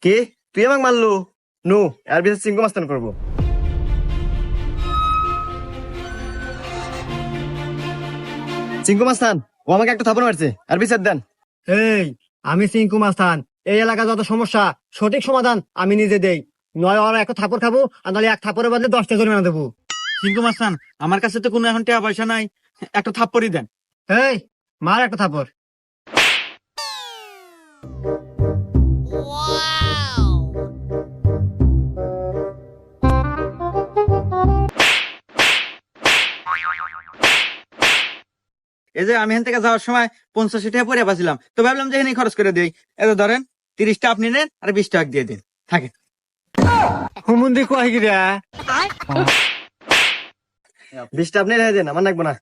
কি তুই আমাকে মারলু? নু এর বিচার চিঙ্কু মাস্তান করবো। চিঙ্কু মাস্তান ও আমাকে একটা থাপড় মারছে, আর বিচার দেন। এই আমি সিংকু মাস্তান, এই এলাকা যত সমস্যা সঠিক সমাধান আমি নিজে দেই। নয় ওরা এক থাপড় খাবো, আর নাহলে এক থাপড়ের বদলে 10টা জরিমানা দেবো। সিংকু মাস্তান, আমার কাছে তো কোনো এখন টাকা পয়সা নাই, একটা থাপ্পড়ই দেন। এই মার একটা থাপড়। এই যে আমি এখান থেকে যাওয়ার সময় 85 টাকা পরে পাচ্ছিলাম, তো ভাবলাম যে এখানে খরচ করে দিই। এত ধরেন 30টা আপনি নেন আর 20 টাকা দিয়ে দিন, থাকে। হুমুন্দি কয় গিরা? 20টা আপনি রেখে দেন, আমার লাগবো না।